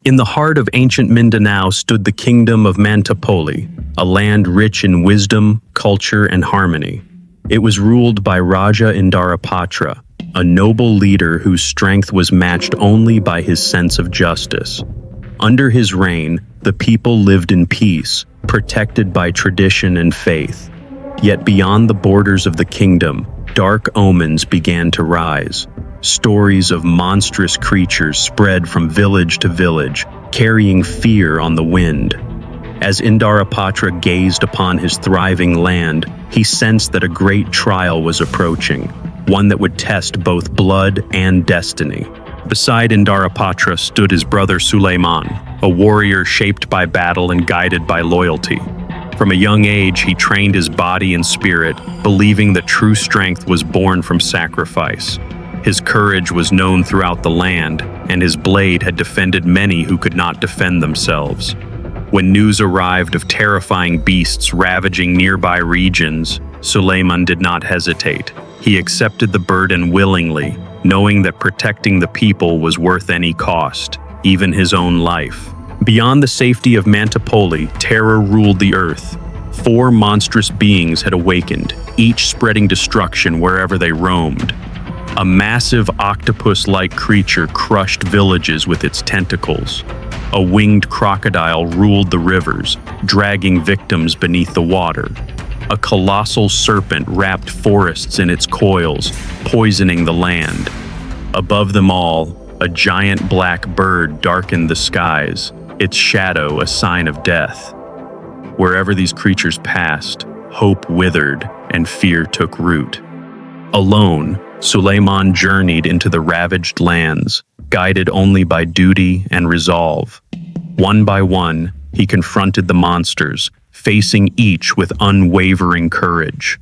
In the heart of ancient Mindanao stood the kingdom of Mantipoli, a land rich in wisdom, culture, and harmony. It was ruled by Raja Indarapatra, a noble leader whose strength was matched only by his sense of justice. Under his reign, the people lived in peace, protected by tradition and faith. Yet beyond the borders of the kingdom, dark omens began to rise. Stories of monstrous creatures spread from village to village, carrying fear on the wind. As Indarapatra gazed upon his thriving land, he sensed that a great trial was approaching, one that would test both blood and destiny. Beside Indarapatra stood his brother Sulayman, a warrior shaped by battle and guided by loyalty. From a young age, he trained his body and spirit, believing that true strength was born from sacrifice. His courage was known throughout the land, and his blade had defended many who could not defend themselves. When news arrived of terrifying beasts ravaging nearby regions, Sulayman did not hesitate. He accepted the burden willingly, knowing that protecting the people was worth any cost, even his own life. Beyond the safety of Mantipoli, terror ruled the earth. 4 monstrous beings had awakened, each spreading destruction wherever they roamed. A massive octopus-like creature crushed villages with its tentacles. A winged crocodile ruled the rivers, dragging victims beneath the water. A colossal serpent wrapped forests in its coils, poisoning the land. Above them all, a giant black bird darkened the skies, its shadow a sign of death. Wherever these creatures passed, hope withered and fear took root. Alone, Sulayman journeyed into the ravaged lands, guided only by duty and resolve. One by one, he confronted the monsters, facing each with unwavering courage.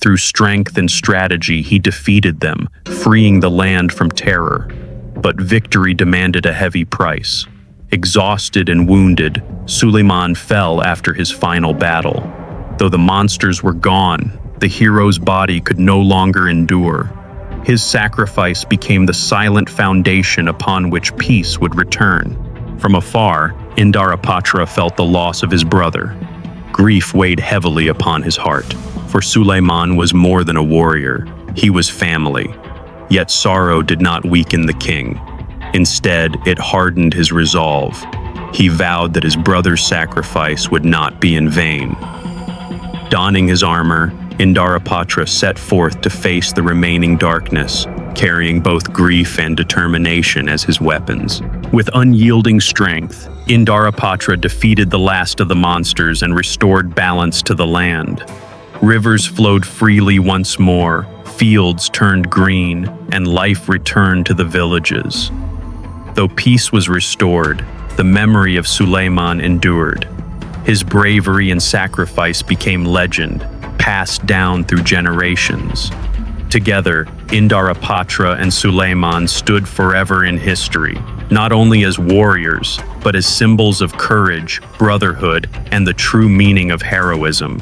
Through strength and strategy, he defeated them, freeing the land from terror. But victory demanded a heavy price. Exhausted and wounded, Sulayman fell after his final battle. Though the monsters were gone, the hero's body could no longer endure. His sacrifice became the silent foundation upon which peace would return. From afar, Indarapatra felt the loss of his brother. Grief weighed heavily upon his heart, for Sulayman was more than a warrior. He was family. Yet sorrow did not weaken the king. Instead, it hardened his resolve. He vowed that his brother's sacrifice would not be in vain. Donning his armor, Indarapatra set forth to face the remaining darkness, carrying both grief and determination as his weapons. With unyielding strength, Indarapatra defeated the last of the monsters and restored balance to the land. Rivers flowed freely once more, fields turned green, and life returned to the villages. Though peace was restored, the memory of Sulayman endured. His bravery and sacrifice became legend, passed down through generations. Together, Indarapatra and Sulayman stood forever in history, not only as warriors, but as symbols of courage, brotherhood, and the true meaning of heroism.